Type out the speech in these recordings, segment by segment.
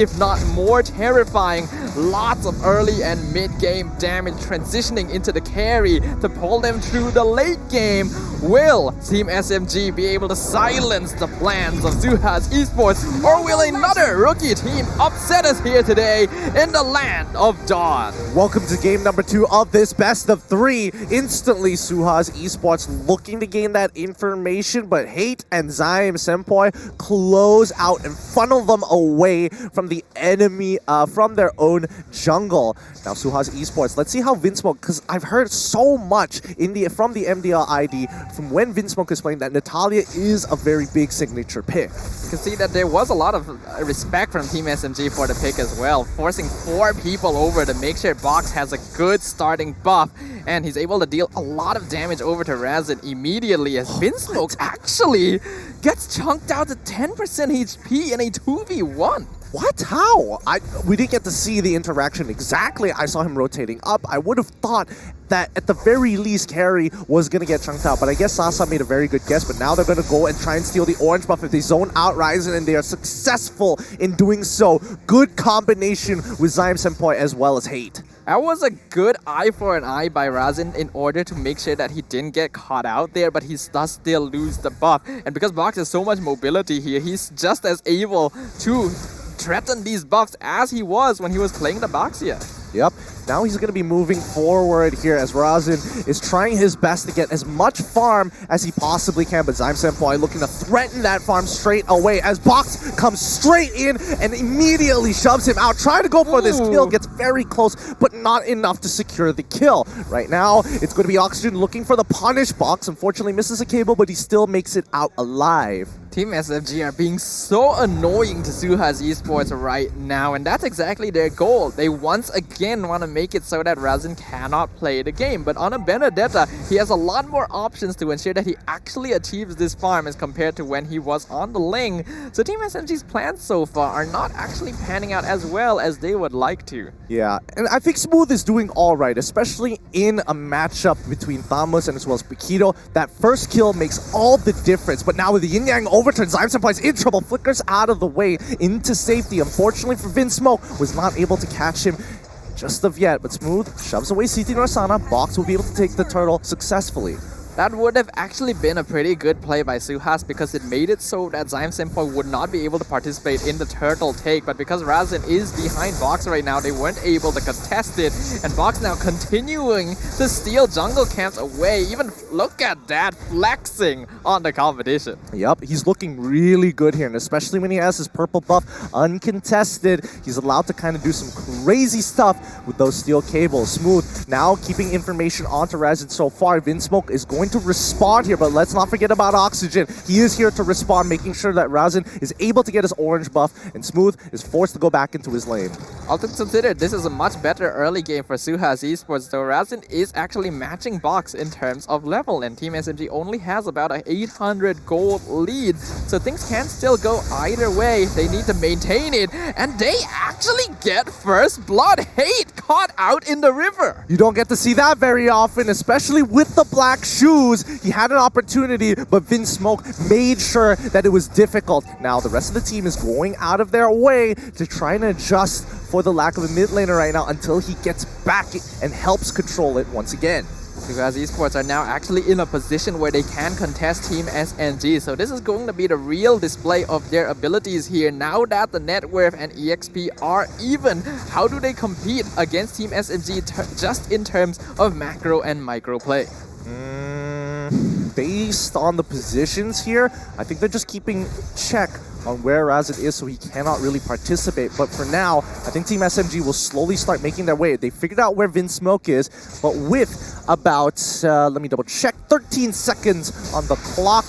if not more terrifying. Lots of early and mid-game damage transitioning into the carry to pull them through the late game. Will Team SMG be able to silence the plans of Suhaz Esports, or will another rookie team upset us here today in the land of Dawn? Welcome to game number 2 of this best of 3. Instantly, Suhaz Esports looking to gain that information, but Hate and Zaim Senpai close out and funnel them away from the enemy, from their own jungle. Now, Suhaz Esports, let's see how Vinsmoke, because I've heard so much from the MDL ID from when Vinsmoke is playing that Natalia is a very big signature pick. You can see that there was a lot of respect from Team SMG for the pick as well, forcing 4 people over to make sure Box has a good starting buff, and he's able to deal a lot of damage over to Razin immediately as Vinsmoke actually gets chunked out to 10% HP in a 2v1. What? How? We didn't get to see the interaction exactly. I saw him rotating up. I would have thought that at the very least Carry was going to get chunked out, but I guess Sasa made a very good guess, but now they're going to go and try and steal the orange buff if they zone out Ryzen, and they are successful in doing so. Good combination with Zaim Senpai as well as Hate. That was a good eye for an eye by Razin in order to make sure that he didn't get caught out there, but he does still lose the buff. And because Box has so much mobility here, he's just as able to threaten these buffs as he was when he was playing the Boxia. Yep. Now he's going to be moving forward here as Razin is trying his best to get as much farm as he possibly can, but Zaim Senpai looking to threaten that farm straight away as Box comes straight in and immediately shoves him out, trying to go for this kill, gets very close, but not enough to secure the kill. Right now, it's going to be Oxygen looking for the punish. Box unfortunately misses a cable, but he still makes it out alive. Team SFG are being so annoying to Suhaz Esports right now, and that's exactly their goal. They once again want to make it so that Razin cannot play the game, but on a Benedetta, he has a lot more options to ensure that he actually achieves this farm as compared to when he was on the Ling. So Team SMG's plans so far are not actually panning out as well as they would like to. Yeah, and I think Smooth is doing all right, especially in a matchup between Thamus and as well as Paquito. That first kill makes all the difference, but now with the Yin Yang overturn, Zaim Senpai's in trouble, flickers out of the way into safety. Unfortunately for Vinsmoke, was not able to catch him just of yet, but Smooth shoves away CT Norsana. Box will be able to take the turtle successfully. That would have actually been a pretty good play by Suhaz because it made it so that Zaim Senpai would not be able to participate in the turtle take, but because Razin is behind Box right now, they weren't able to contest it, and Box now continuing to steal jungle camps away. Even look at that, flexing on the competition. Yep, he's looking really good here, and especially when he has his purple buff uncontested, he's allowed to kind of do some crazy stuff with those steel cables. Smooth now keeping information onto Razin so far. Vinsmoke is going to respond here, but let's not forget about Oxygen. He is here to respond, making sure that Razin is able to get his orange buff, and Smooth is forced to go back into his lane. All things considered, this is a much better early game for Suhaz Esports, though Razin is actually matching Box in terms of level, and Team SMG only has about an 800 gold lead, so things can still go either way. They need to maintain it, and they actually get first blood. Hate caught out in the river. You don't get to see that very often, especially with the black shoes. He had an opportunity, but Vinsmoke made sure that it was difficult. Now, the rest of the team is going out of their way to try and adjust for the lack of a mid laner right now until he gets back and helps control it once again. Because Esports are now actually in a position where they can contest Team SNG. So this is going to be the real display of their abilities here. Now that the net worth and EXP are even, how do they compete against Team SNG just in terms of macro and micro play? Based on the positions here, I think they're just keeping check on where Razin is so he cannot really participate. But for now, I think Team SMG will slowly start making their way. They figured out where Vinsmoke is, but with about, let me double check, 13 seconds on the clock,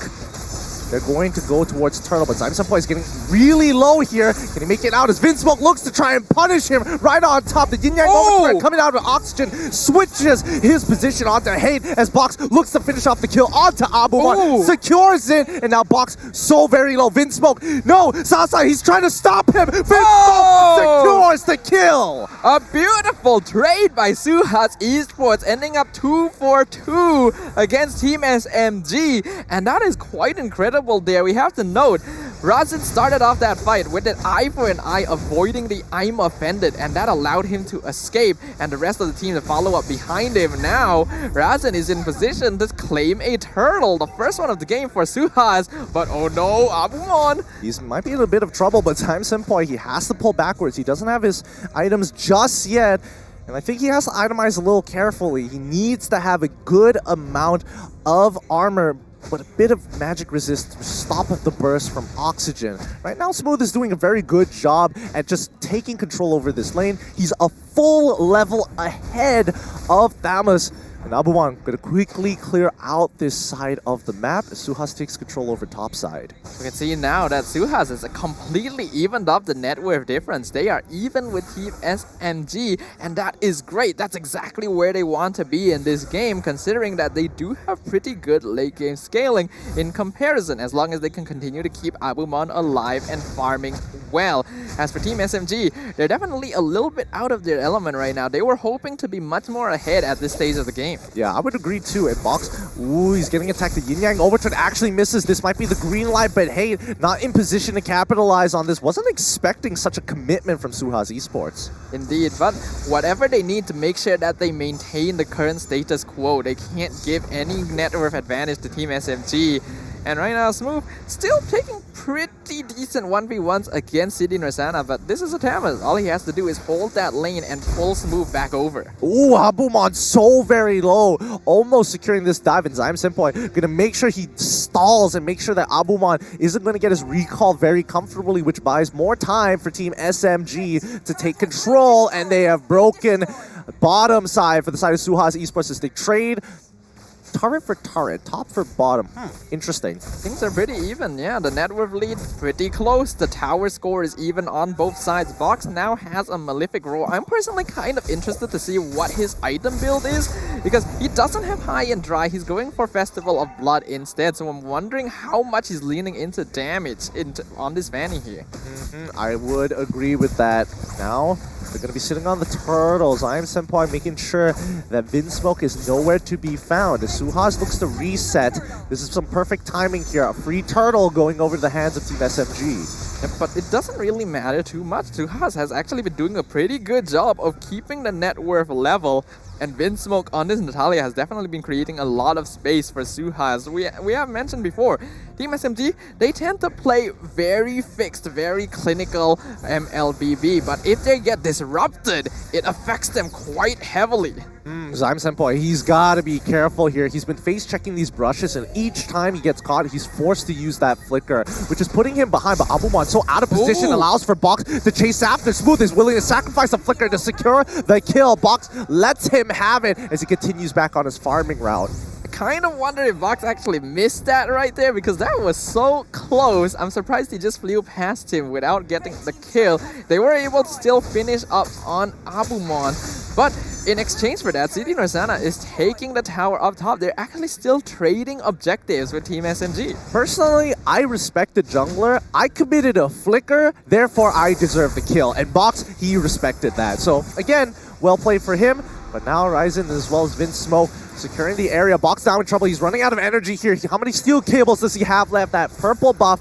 they're going to go towards Turtle, but Zaim Senpai is getting really low here. Can he make it out as Vinsmoke looks to try and punish him right on top? The Yin Yang overturn coming out of Oxygen switches his position onto Hate as Box looks to finish off the kill onto Abumon. Secures it, and now Box so very low. Vinsmoke, no, Sasa, he's trying to stop him. Vinsmoke secures the kill. A beautiful trade by Suhaz Esports, ending up 2-for-2 against Team SMG, and that is quite incredible there. We have to note, Razin started off that fight with an eye for an eye, avoiding the I'm offended, and that allowed him to escape and the rest of the team to follow up behind him. Now, Razin is in position to claim a turtle, the first one of the game for Suhaz, but oh no, Abumon! He might be in a bit of trouble, but Time Senpai, he has to pull backwards. He doesn't have his items just yet, and I think he has to itemize a little carefully. He needs to have a good amount of armor, but a bit of magic resist to stop the burst from oxygen. Right now, Smooth is doing a very good job at just taking control over this lane. He's a full level ahead of Thamus. And Abumon going to quickly clear out this side of the map as Suhaz takes control over top side. We can see now that Suhaz has completely evened up the net worth difference. They are even with Team SMG, and that is great. That's exactly where they want to be in this game, considering that they do have pretty good late game scaling in comparison, as long as they can continue to keep Abumon alive and farming well. As for Team SMG, they're definitely a little bit out of their element right now. They were hoping to be much more ahead at this stage of the game. Yeah, I would agree too. And Box, ooh, he's getting attacked. The Yin Yang Overturn actually misses. This might be the green light, but hey, not in position to capitalize on this. Wasn't expecting such a commitment from Suhaz Esports. Indeed, but whatever they need to make sure that they maintain the current status quo, they can't give any net worth advantage to Team SMG. And right now, Smooth still taking pretty decent 1v1s against City Norsana, but this is a Thamus. All he has to do is hold that lane and pull Smooth back over. Ooh, Abumon so very low, almost securing this dive, and Time Senpai gonna make sure he stalls and make sure that Abumon isn't gonna get his recall very comfortably, which buys more time for Team SMG to take control, and they have broken bottom side for the side of Suhaz Esports as they trade turret for turret, top for bottom. Interesting. Things are pretty even, yeah. The net worth lead pretty close. The tower score is even on both sides. Vox now has a Malefic Roar. I'm personally kind of interested to see what his item build is, because he doesn't have high and dry. He's going for Festival of Blood instead, so I'm wondering how much he's leaning into damage on this Vanny here. I would agree with that. Now, they're going to be sitting on the turtles. I am Senpai making sure that Vinsmoke is nowhere to be found. As Suhaz looks to reset, this is some perfect timing here. A free turtle going over the hands of Team SMG. Yeah, but it doesn't really matter too much. Suhaz has actually been doing a pretty good job of keeping the net worth level. And Vinsmoke on this Natalia has definitely been creating a lot of space for Suhaz. We have mentioned before, Team SMG, they tend to play very fixed, very clinical MLBB, but if they get disrupted, it affects them quite heavily. Zyme Senpai, he's got to be careful here. He's been face-checking these brushes, and each time he gets caught, he's forced to use that flicker, which is putting him behind. But Abumon, so out of position, allows for Box to chase after. Smooth is willing to sacrifice a flicker to secure the kill. Box lets him have it as he continues back on his farming route. Kind of wonder if Vox actually missed that right there, because that was so close. I'm surprised he just flew past him without getting the kill. They were able to still finish up on Abumon, but in exchange for that, City Norsana is taking the tower up top. They're actually still trading objectives with Team SMG. Personally, I respect the jungler. I committed a flicker, therefore I deserve the kill. And Box, he respected that. So again, well played for him. But now Ryzen as well as Vinsmoke securing the area. Box down in trouble. He's running out of energy here. How many steel cables does he have left? That purple buff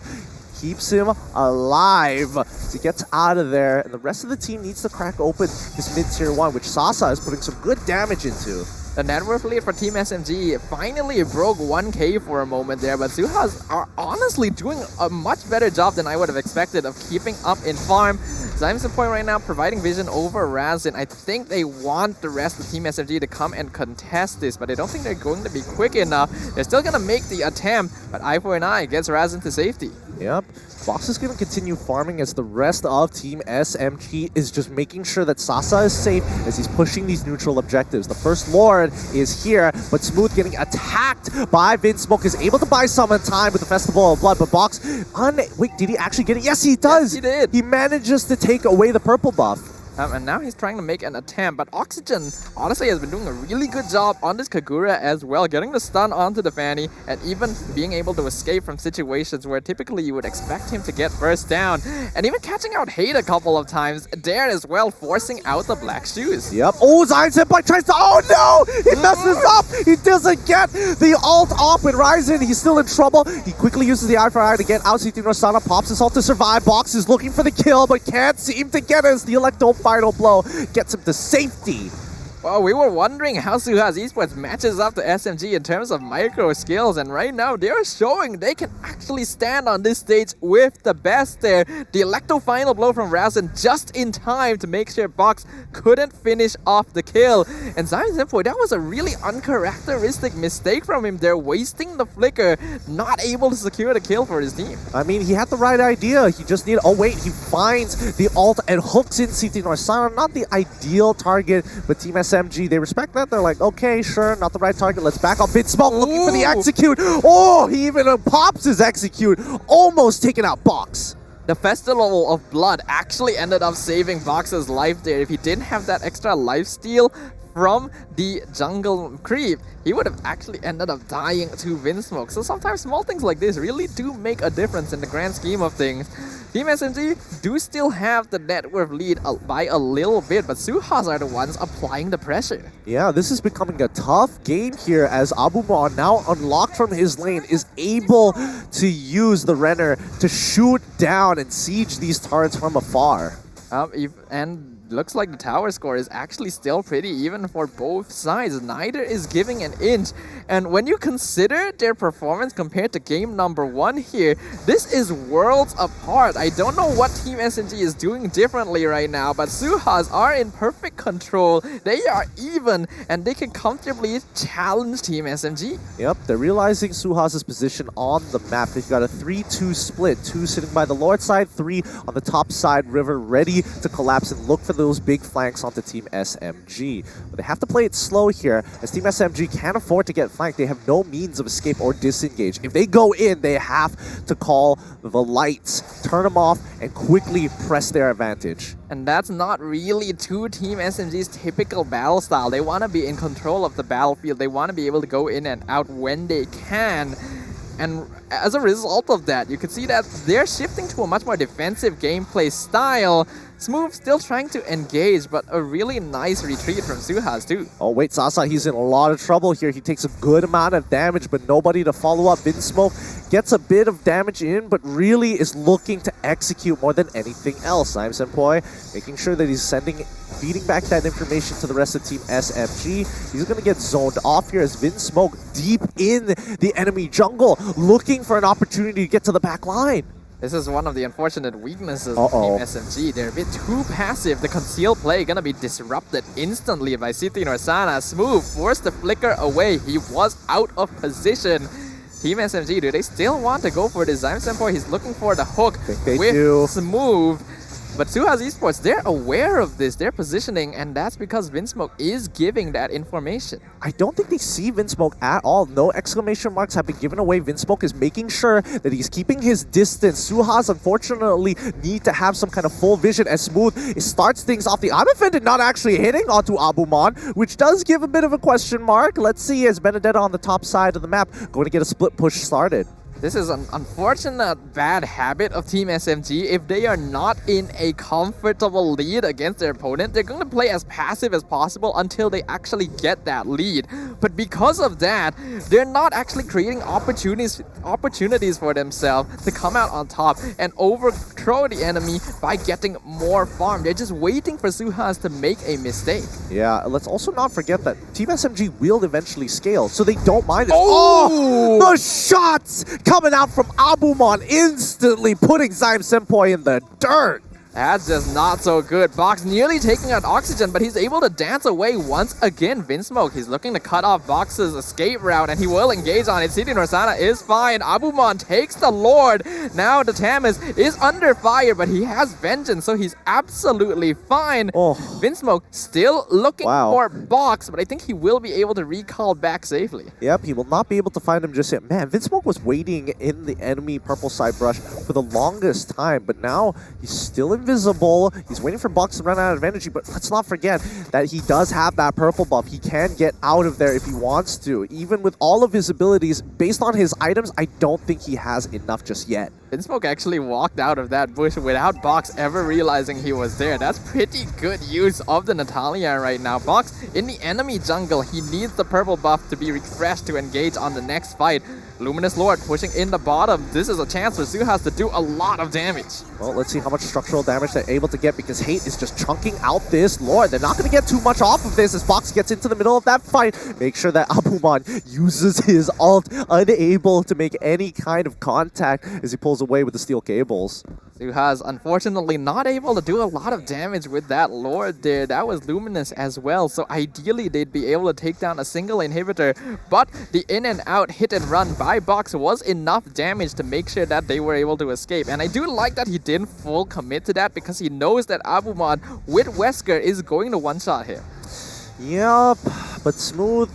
keeps him alive. So he gets out of there. And the rest of the team needs to crack open this mid-tier 1, which Sasa is putting some good damage into. The net worth lead for Team SMG finally broke 1k for a moment there, but Suhaz are honestly doing a much better job than I would have expected of keeping up in farm. Zyme's the point right now, providing vision over Razin. I think they want the rest of Team SMG to come and contest this, but I don't think they're going to be quick enough. They're still going to make the attempt, but eye for an eye gets Razin to safety. Yep. Fox is going to continue farming as the rest of Team SMG is just making sure that Sasa is safe as he's pushing these neutral objectives. The First Lord is here, but Smooth getting attacked by Vinsmoke is able to buy some time with the Festival of Blood, but Box, wait, did he actually get it? Yes, he does! Yes, he did! He manages to take away the purple buff. And now he's trying to make an attempt, but Oxygen honestly has been doing a really good job on this Kagura as well, getting the stun onto the Fanny and even being able to escape from situations where typically you would expect him to get first down, and even catching out Hate a couple of times there as well, forcing out the black shoes. Yep. Oh, Zion Senpai tries to. Oh no! He messes up. He doesn't get the ult off with Ryzen. He's still in trouble. He quickly uses the eye for eye to get out. CT Norsana pops his ult to survive. Box is looking for the kill, but can't seem to get us. The Electro final blow gets him to safety. Well, we were wondering how Suhaz Esports matches up to SMG in terms of micro skills, and right now they're showing they can actually stand on this stage with the best there. The Electro final blow from Razin just in time to make sure Box couldn't finish off the kill. And Zion Senpai, that was a really uncharacteristic mistake from him there, wasting the flicker, not able to secure the kill for his team. I mean, he had the right idea. He just needed. Oh wait, he finds the ult and hooks in CT Norsana. Not the ideal target, but Team SMG, they respect that. They're like, okay, sure, not the right target. Let's back off. Vinsmoke looking for the execute. Oh, he even pops his execute, almost taking out Box. The Festival of Blood actually ended up saving Box's life there. If he didn't have that extra life steal from the jungle creep, he would have actually ended up dying to Vinsmoke. So sometimes small things like this really do make a difference in the grand scheme of things. Team SMG do still have the net worth lead by a little bit, but Suhaz are the ones applying the pressure. Yeah, this is becoming a tough game here as Abumon, now unlocked from his lane, is able to use the Renner to shoot down and siege these turrets from afar. And looks like the tower score is actually still pretty even for both sides. Neither is giving an inch. And when you consider their performance compared to game number 1 here, this is worlds apart. I don't know what Team SMG is doing differently right now, but Suhaz are in perfect control. They are even, and they can comfortably challenge Team SMG. Yep, they're realizing Suhaz's position on the map. They've got a 3-2 split. 2 sitting by the Lord side, 3 on the top side, River ready to collapse and look for those big flanks onto Team SMG. But they have to play it slow here, as Team SMG can't afford to get flanked. They have no means of escape or disengage. If they go in, they have to call the lights, turn them off, and quickly press their advantage. And that's not really to Team SMG's typical battle style. They want to be in control of the battlefield. They want to be able to go in and out when they can. And as a result of that, you can see that they're shifting to a much more defensive gameplay style. Smooth still trying to engage, but a really nice retreat from Suhaz too. Oh wait, Sasa, he's in a lot of trouble here. He takes a good amount of damage, but nobody to follow up. Vinsmoke gets a bit of damage in, but really is looking to execute more than anything else. Zion Senpai making sure that he's feeding back that information to the rest of Team SMG. He's going to get zoned off here as Vinsmoke deep in the enemy jungle, looking for an opportunity to get to the back line. This is one of the unfortunate weaknesses of Team SMG. They're a bit too passive. The concealed play gonna be disrupted instantly by CT Norsana. Smooth forced the flicker away. He was out of position. Team SMG, do they still want to go for this? Zion Senpai, he's looking for the hook with Smooth. But Suhaz Esports, they're aware of this, they're positioning, and that's because Vinsmoke is giving that information. I don't think they see Vinsmoke at all. No exclamation marks have been given away. Vinsmoke is making sure that he's keeping his distance. Suhaz, unfortunately, need to have some kind of full vision as Smooth starts things off. The Amifended not actually hitting onto Abumon, which does give a bit of a question mark. Let's see as Benedetta on the top side of the map going to get a split push started. This is an unfortunate bad habit of Team SMG. If they are not in a comfortable lead against their opponent, they're going to play as passive as possible until they actually get that lead. But because of that, they're not actually creating opportunities for themselves to come out on top and overthrow the enemy by getting more farm. They're just waiting for Suhaz to make a mistake. Yeah, let's also not forget that Team SMG will eventually scale, so they don't mind it. Oh! The shots coming out from Abumon, instantly putting Zion Senpai in the dirt. That's just not so good. Box nearly taking out Oxygen, but he's able to dance away once again. Vinsmoke, he's looking to cut off Box's escape route, and he will engage on it. CT Norsana is fine. Abumon takes the Lord. Now the Tamis is under fire, but he has Vengeance, so he's absolutely fine. Oh. Vinsmoke still looking for Box, but I think he will be able to recall back safely. Yep, he will not be able to find him just yet. Man, Vinsmoke was waiting in the enemy purple side brush for the longest time, but now he's still in invisible. He's waiting for Box to run out of energy, but let's not forget that he does have that purple buff. He can get out of there if he wants to. Even with all of his abilities, based on his items, I don't think he has enough just yet. Vinsmoke actually walked out of that bush without Box ever realizing he was there. That's pretty good use of the Natalia right now. Box in the enemy jungle, he needs the purple buff to be refreshed to engage on the next fight. Luminous Lord pushing in the bottom. This is a chance for Suhaz to do a lot of damage. Well, let's see how much structural damage they're able to get because Hate is just chunking out this Lord. They're not going to get too much off of this as Box gets into the middle of that fight. Make sure that Abumon uses his ult, unable to make any kind of contact as he pulls away with the steel cables. Suhaz unfortunately not able to do a lot of damage with that Lord there. That was Luminous as well, so ideally they'd be able to take down a single inhibitor, but the in and out hit and run by Box was enough damage to make sure that they were able to escape. And I do like that he didn't full commit to that because he knows that Abumon with Wesker is going to one-shot him. Yup, but Smooth,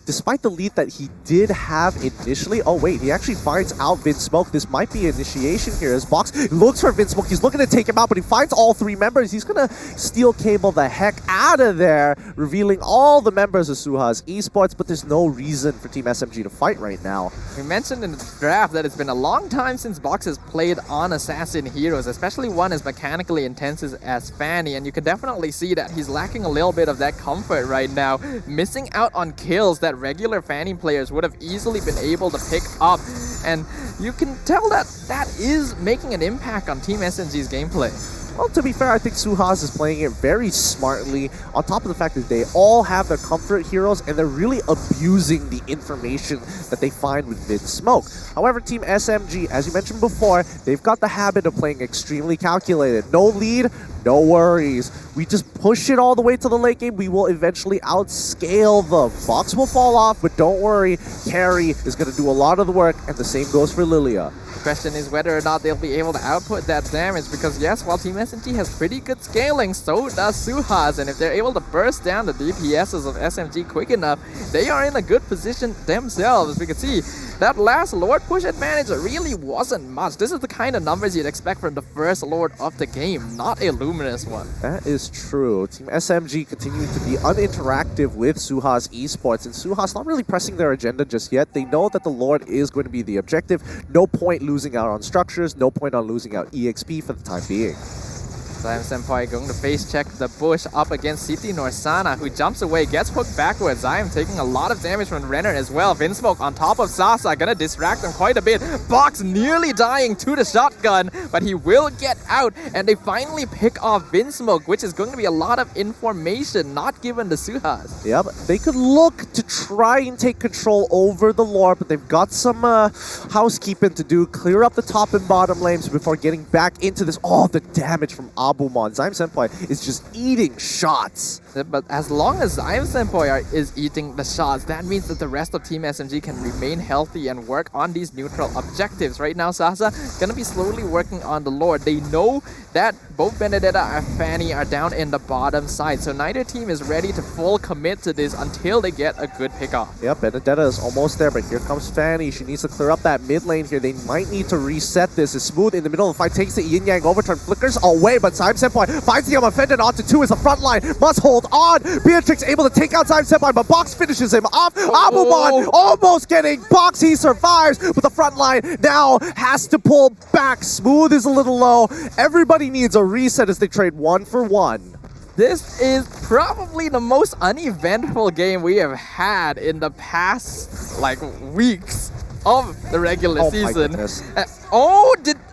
despite the lead that he did have initially, oh wait, he actually finds out Vinsmoke. This might be initiation here as Box looks for Vinsmoke. He's looking to take him out, but he finds all three members. He's gonna steel cable the heck out of there, revealing all the members of Suhaz Esports, but there's no reason for Team SMG to fight right now. We mentioned in the draft that it's been a long time since Box has played on assassin heroes, especially one as mechanically intense as Fanny, and you can definitely see that he's lacking a little bit of that comfort right now, missing out on kills that regular Fanny players would have easily been able to pick up, and you can tell that that is making an impact on Team SMG's gameplay. Well, to be fair, I think Suhaz is playing it very smartly, on top of the fact that they all have their comfort heroes and they're really abusing the information that they find with Vinsmoke. However, Team SMG, as you mentioned before, they've got the habit of playing extremely calculated. No lead, no worries. We just push it all the way to the late game. We will eventually outscale them. Box will fall off, but don't worry. Carry is going to do a lot of the work, and the same goes for Lilia. The question is whether or not they'll be able to output that damage, because yes, while Team SMG has pretty good scaling, so does Suhaz, and if they're able to burst down the DPSs of SMG quick enough, they are in a good position themselves. As we can see, that last Lord push advantage really wasn't much. This is the kind of numbers you'd expect from the first Lord of the game, not a Luminous one. That is true. Team SMG continuing to be uninteractive with Suhaz Esports, and Suhaz not really pressing their agenda just yet. They know that the Lord is going to be the objective. No point losing out on structures, no point on losing out EXP for the time being. Zion Senpai going to face check the bush up against Siti Norsana, who jumps away, gets hooked backwards. Zion taking a lot of damage from Renner as well. Vinsmoke on top of Sasa, gonna distract him quite a bit. Box nearly dying to the shotgun, but he will get out, and they finally pick off Vinsmoke, which is going to be a lot of information not given to Suhaz. Yep, they could look to try and take control over the Lord, but they've got some housekeeping to do. Clear up the top and bottom lanes before getting back into this. Oh, the damage from Abumon. Zion Senpai is just eating shots. But as long as Zion Senpai is eating the shots, that means that the rest of Team SMG can remain healthy and work on these neutral objectives. Right now, Sasa gonna be slowly working on the Lord. They know that both Benedetta and Fanny are down in the bottom side, so neither team is ready to full commit to this until they get a good pick-off. Yep, Benedetta is almost there, but here comes Fanny. She needs to clear up that mid lane here. They might need to reset this. It's Smooth in the middle of the fight, takes the yin-yang overturn, flickers away, but Zion Senpai finds the offended onto two as the front line must hold on. Beatrix able to take out Zion Senpai, but Box finishes him off. Abumon almost getting Box. He survives, but the front line now has to pull back. Smooth is a little low. Everybody needs a reset as they trade 1 for 1. This is probably the most uneventful game we have had in the past, like, weeks of the regular season.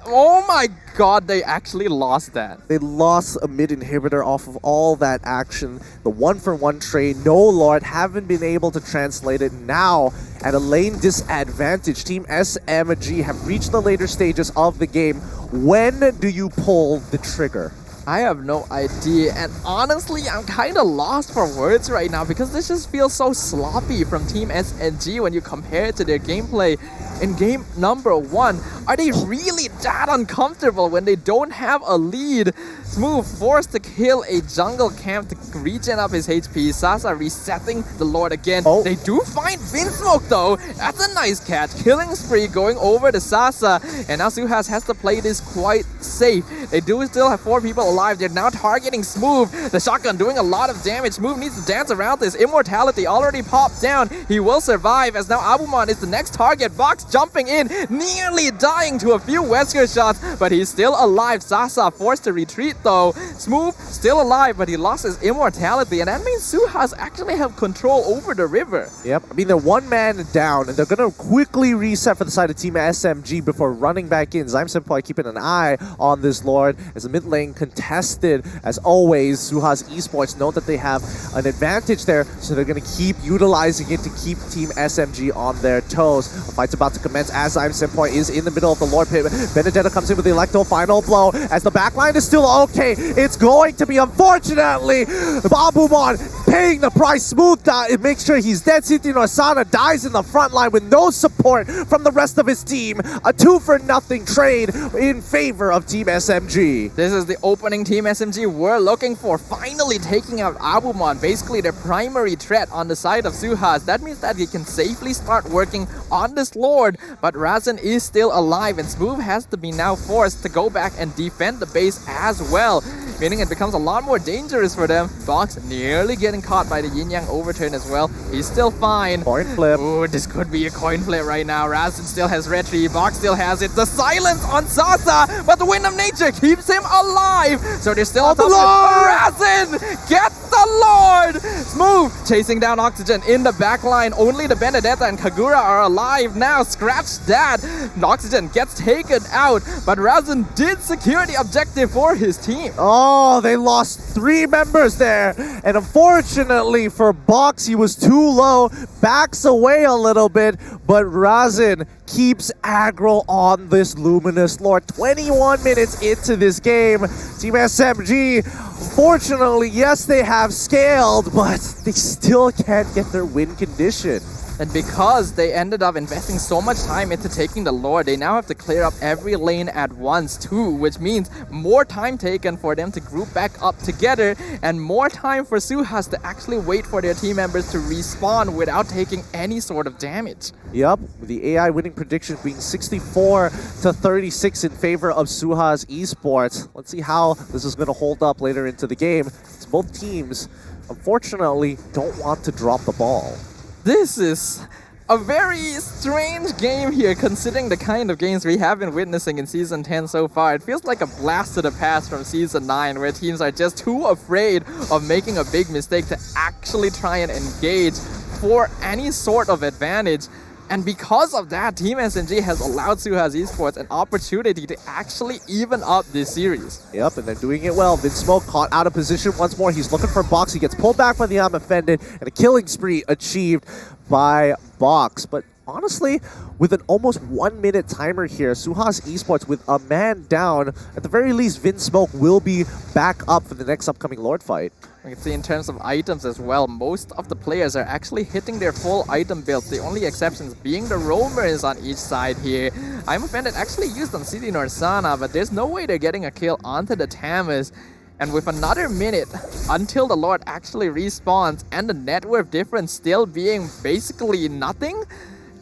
Oh my god, they actually lost that. They lost a mid inhibitor off of all that action. The 1 for 1 trade, no Lord, haven't been able to translate it. Now, at a lane disadvantage, Team SMG have reached the later stages of the game. When do you pull the trigger? I have no idea, and honestly, I'm kind of lost for words right now because this just feels so sloppy from Team SNG when you compare it to their gameplay. in game number 1. Are they really that uncomfortable when they don't have a lead? Smooth forced to kill a jungle camp to regen up his HP. Sasa resetting the Lord again. They do find Vinsmoke though. That's a nice catch. Killing spree going over to Sasa. And now Suhaz has to play this quite safe. They do still have 4 people alive. They're now targeting Smooth. The shotgun doing a lot of damage. Smooth needs to dance around this. Immortality already popped down. He will survive as now Abumon is the next target. Box jumping in, nearly dying to a few Wesker shots, but he's still alive. Sasa forced to retreat though. Smooth still alive, but he lost his immortality, and that means Suhaz actually have control over the river. Yep, I mean, they're 1 man down, and they're going to quickly reset for the side of Team SMG before running back in. Zyme Senpai keeping an eye on this Lord as the mid lane contested. As always, Suhaz Esports know that they have an advantage there, so they're going to keep utilizing it to keep Team SMG on their toes. A fight's about to commence as Zyme Senpai is in the middle of the Lord pit. Benedetta comes in with the Electro final blow as the backline is still okay. It's going to be, unfortunately, Abumon paying the price. Smooth down. It makes sure he's dead. City Norsana dies in the front line with no support from the rest of his team. A 2-for-0 trade in favor of Team SMG. This is the opening Team SMG we're looking for. Finally taking out Abumon, basically their primary threat on the side of Suhaz. That means that he can safely start working on this Lord, but Razin is still alive, and Smooth has to be now forced to go back and defend the base as well, meaning it becomes a lot more dangerous for them. Box nearly getting caught by the Yin Yang overturn as well. He's still fine. Coin flip. Ooh, this could be a coin flip right now. Razin still has Retri. Box still has it. The silence on Sasa, but the wind of nature keeps him alive. So they're still on top of Razin gets the Lord. Smooth chasing down Oxygen in the back line. Only the Benedetta and Kagura are alive now. Scratch that. Oxygen gets taken out, but Razin did secure the objective for his team. Oh, they lost 3 members there. And unfortunately for Box, he was too low. Backs away a little bit, but Razin keeps aggro on this Luminous Lord. 21 minutes into this game. Team SMG, unfortunately, yes, they have scaled, but they still can't get their win condition. And because they ended up investing so much time into taking the Lord, they now have to clear up every lane at once too, which means more time taken for them to group back up together and more time for Suhaz to actually wait for their team members to respawn without taking any sort of damage. Yep, with the AI winning prediction being 64-36 in favor of Suhaz Esports. Let's see how this is going to hold up later into the game. It's both teams, unfortunately, don't want to drop the ball. This is a very strange game here, considering the kind of games we have been witnessing in Season 10 so far. It feels like a blast to the past from Season 9, where teams are just too afraid of making a big mistake to actually try and engage for any sort of advantage. And because of that, Team SMG has allowed Suhaz Esports an opportunity to actually even up this series. Yep, and they're doing it well. Vinsmoke caught out of position once more. He's looking for Box. He gets pulled back by the offended, and a killing spree achieved by Box. But honestly, with an almost 1-minute timer here, Suhaz Esports with a man down, at the very least, Vinsmoke will be back up for the next upcoming Lord fight. You can see in terms of items as well, most of the players are actually hitting their full item builds, the only exceptions being the roamers on each side here. I'm offended actually used on City Norsana, but there's no way they're getting a kill onto the Tamas. And with another minute until the Lord actually respawns and the net worth difference still being basically nothing,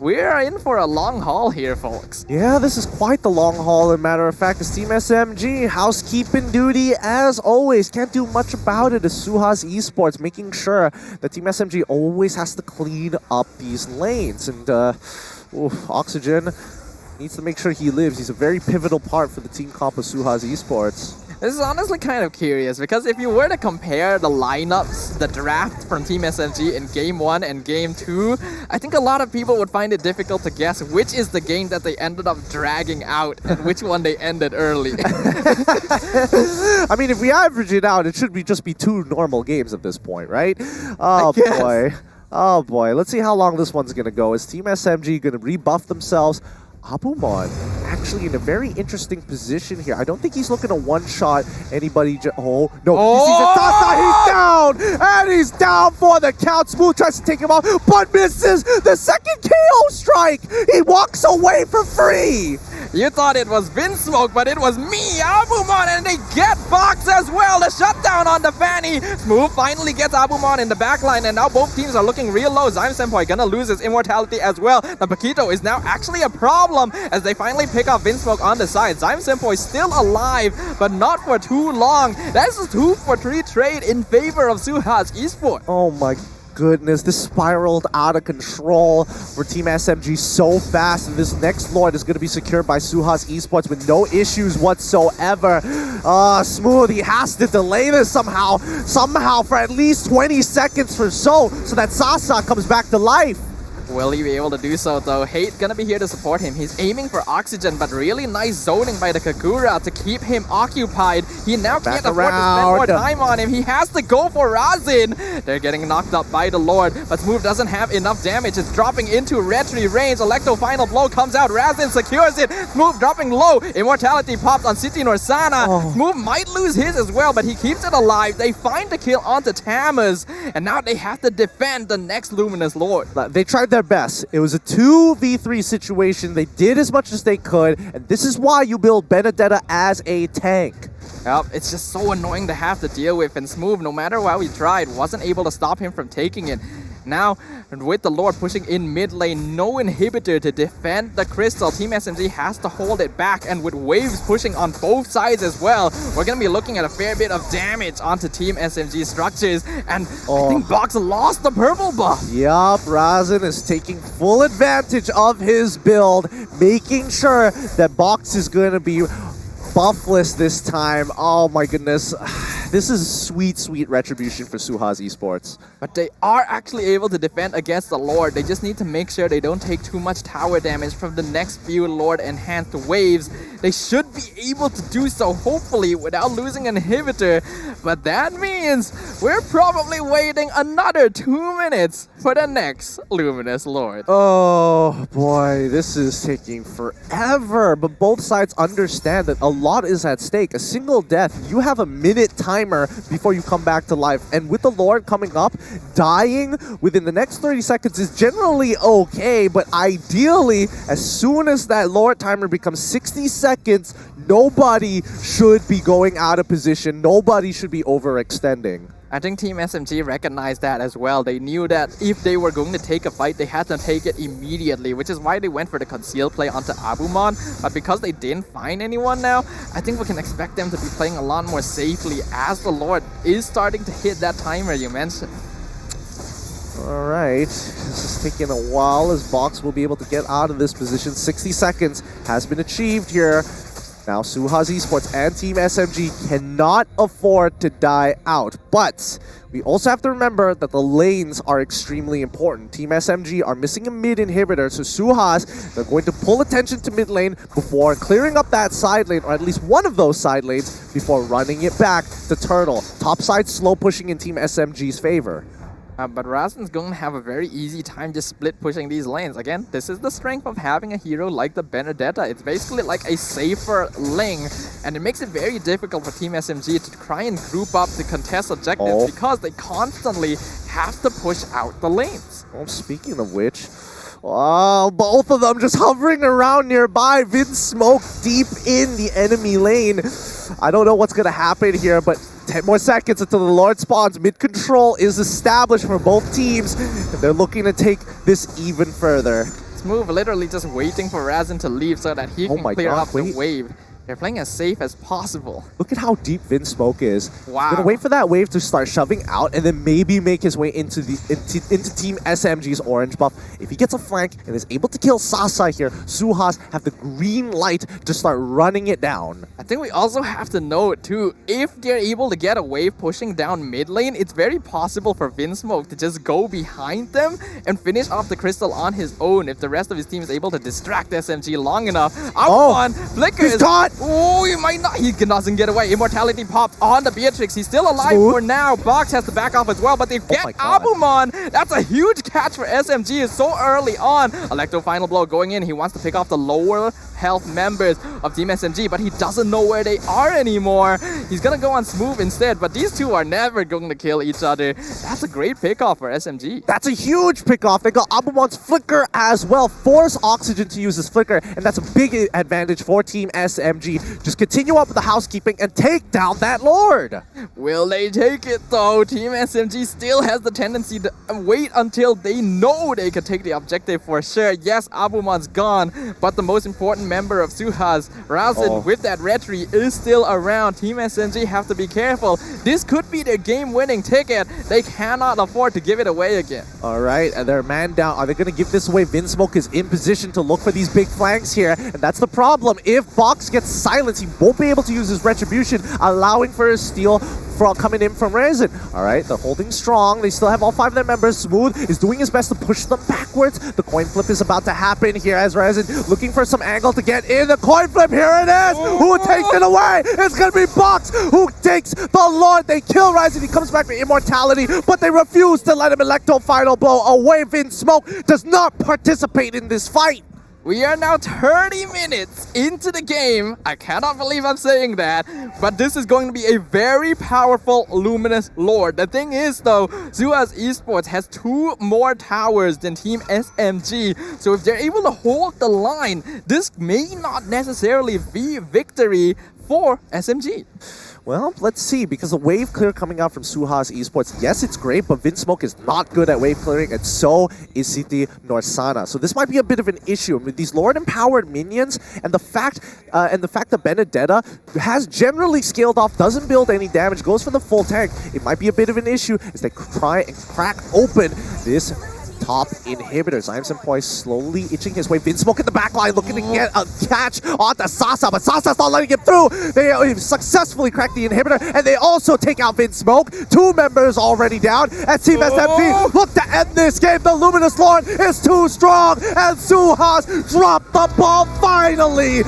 we're in for a long haul here, folks. Yeah, this is quite the long haul. As a matter of fact, it's Team SMG, housekeeping duty as always. Can't do much about it. It's Suhaz Esports making sure that Team SMG always has to clean up these lanes. And Oxygen needs to make sure he lives. He's a very pivotal part for the team comp of Suhaz Esports. This is honestly kind of curious, because if you were to compare the lineups, the draft from Team SMG in Game 1 and Game 2, I think a lot of people would find it difficult to guess which is the game that they ended up dragging out and which one they ended early. I mean, if we average it out, it should just be 2 normal games at this point, right? Oh boy. Oh boy. Let's see how long this one's going to go. Is Team SMG going to rebuff themselves? Abumon actually in a very interesting position here. I don't think he's looking to one-shot anybody. Oh, no. Oh! He sees a Sasa, he's down! And he's down for the count. Smooth tries to take him off, but misses the second KO strike. He walks away for free. You thought it was Vinsmoke, but it was me, Abumon, and they get Box as well. The shutdown on the Fanny. Smooth finally gets Abumon in the backline, and now both teams are looking real low. Zyme Senpai gonna lose his immortality as well. The Paquito is now actually a problem as they finally pick up Vinsmoke on the side. Zyme Senpai still alive, but not for too long. That's a 2-for-3 trade in favor of Suhaz Esports. Oh my goodness, this spiraled out of control for Team SMG so fast, and this next Lord is going to be secured by Suhaz Esports with no issues whatsoever. Smooth, he has to delay this somehow for at least 20 seconds or so that Sasa comes back to life. Will he be able to do so though? Hate gonna be here to support him. He's aiming for oxygen, but really nice zoning by the Kagura to keep him occupied. He now can't afford to spend more time on him. He has to go for Razin. They're getting knocked up by the Lord, but Smooth doesn't have enough damage. It's dropping into retry range. Electro final blow comes out. Razin secures it. Smooth dropping low. Immortality pops on City Norsana. Smooth might lose his as well, but he keeps it alive. They find the kill onto Tamers, and now they have to defend the next Luminous Lord. They tried their best. It was a 2v3 situation. They did as much as they could, and this is why you build Benedetta as a tank. Yep, it's just so annoying to have to deal with, and Smooth, no matter how he tried, wasn't able to stop him from taking it. Now, with the Lord pushing in mid lane, no inhibitor to defend the Crystal, Team SMG has to hold it back, and with waves pushing on both sides as well, we're going to be looking at a fair bit of damage onto Team SMG structures, and I think Box lost the purple buff. Yup, Razin is taking full advantage of his build, making sure that Box is going to be buffless this time. Oh my goodness. This is sweet, sweet retribution for Suhaz Esports. But they are actually able to defend against the Lord. They just need to make sure they don't take too much tower damage from the next few Lord enhanced waves. They should be able to do so, hopefully, without losing an inhibitor. But that means we're probably waiting another 2 minutes for the next Luminous Lord. Oh boy, this is taking forever. But both sides understand that a lot is at stake. A single death, you have a minute timer before you come back to life. And with the Lord coming up, dying within the next 30 seconds is generally okay. But ideally, as soon as that Lord timer becomes 60 seconds, nobody should be going out of position. Nobody should be overextending. I think Team SMG recognized that as well. They knew that if they were going to take a fight, they had to take it immediately, which is why they went for the concealed play onto Abumon. But because they didn't find anyone now, I think we can expect them to be playing a lot more safely as the Lord is starting to hit that timer you mentioned. All right, this is taking a while as Box will be able to get out of this position. 60 seconds has been achieved here. Now, Suhaz Esports and Team SMG cannot afford to die out. But we also have to remember that the lanes are extremely important. Team SMG are missing a mid inhibitor, so Suhaz, they're going to pull attention to mid lane before clearing up that side lane, or at least one of those side lanes, before running it back to Turtle. Top side slow pushing in Team SMG's favor. But Razin's going to have a very easy time just split pushing these lanes. Again, this is the strength of having a hero like the Benedetta. It's basically like a safer lane, and it makes it very difficult for Team SMG to try and group up to contest objectives because they constantly have to push out the lanes. Well, speaking of which, both of them just hovering around nearby. Vinsmoke deep in the enemy lane. I don't know what's going to happen here, but 10 more seconds until the Lord spawns. Mid-control is established for both teams, and they're looking to take this even further. Smooth literally just waiting for Razin to leave so that he can clear up the wave. They're playing as safe as possible. Look at how deep Vinsmoke is. Wow. He's gonna wait for that wave to start shoving out and then maybe make his way into Team SMG's orange buff. If he gets a flank and is able to kill Sasa here, Suhaz have the green light to start running it down. I think we also have to note too, if they're able to get a wave pushing down mid lane, it's very possible for Vinsmoke to just go behind them and finish off the crystal on his own if the rest of his team is able to distract SMG long enough. Flicker he's is caught! Oh, he might not. He doesn't get away. Immortality popped on the Beatrix. He's still alive for now. Box has to back off as well, but they get Abumon. That's a huge catch for SMG. It's so early on. Electro final blow going in. He wants to pick off the lower health members of Team SMG, but he doesn't know where they are anymore. He's gonna go on Smooth instead, but these two are never going to kill each other. That's a great pickoff for SMG. That's a huge pickoff. They got Abumon's Flicker as well. Force Oxygen to use his Flicker, and that's a big advantage for Team SMG. Just continue up with the housekeeping and take down that Lord. Will they take it though? Team SMG still has the tendency to wait until they know they can take the objective for sure. Yes, Abumon's gone, but the most important member of Suhaz, Razin, with that retry is still around. Team SMG have to be careful. This could be their game-winning ticket. They cannot afford to give it away again. All right, and they're man down. Are they going to give this away? Vinsmoke is in position to look for these big flanks here, and that's the problem. If Box gets silenced, he won't be able to use his retribution, allowing for a steal coming in from Razin. All right, they're holding strong. They still have all 5 of their members. Smooth is doing his best to push them backwards. The coin flip is about to happen here as Razin looking for some angle to get in. The coin flip, here it is! Who takes it away? It's gonna be Box who takes the Lord. They kill Razin. He comes back for immortality, but they refuse to let him Electro final blow away. Vinsmoke does not participate in this fight. We are now 30 minutes into the game. I cannot believe I'm saying that, but this is going to be a very powerful Luminous Lord. The thing is though, Suhaz Esports has 2 more towers than Team SMG, so if they're able to hold the line, this may not necessarily be victory for SMG. Well, let's see, because the wave clear coming out from Suhaz Esports, yes, it's great, but Vinsmoke is not good at wave clearing, and so is Siti Norsana. So this might be a bit of an issue with these Lord-empowered minions, and the fact that Benedetta has generally scaled off, doesn't build any damage, goes for the full tank. It might be a bit of an issue as they try and crack open this top inhibitors. I'm Senpai slowly itching his way. Vinsmoke in the back line looking to get a catch onto Sasa, but Sasa's not letting him through. They successfully crack the inhibitor, and they also take out Vinsmoke. 2 members already down, and Team SMG look to end this game. The Luminous Lord is too strong, and Suhaz dropped the ball finally.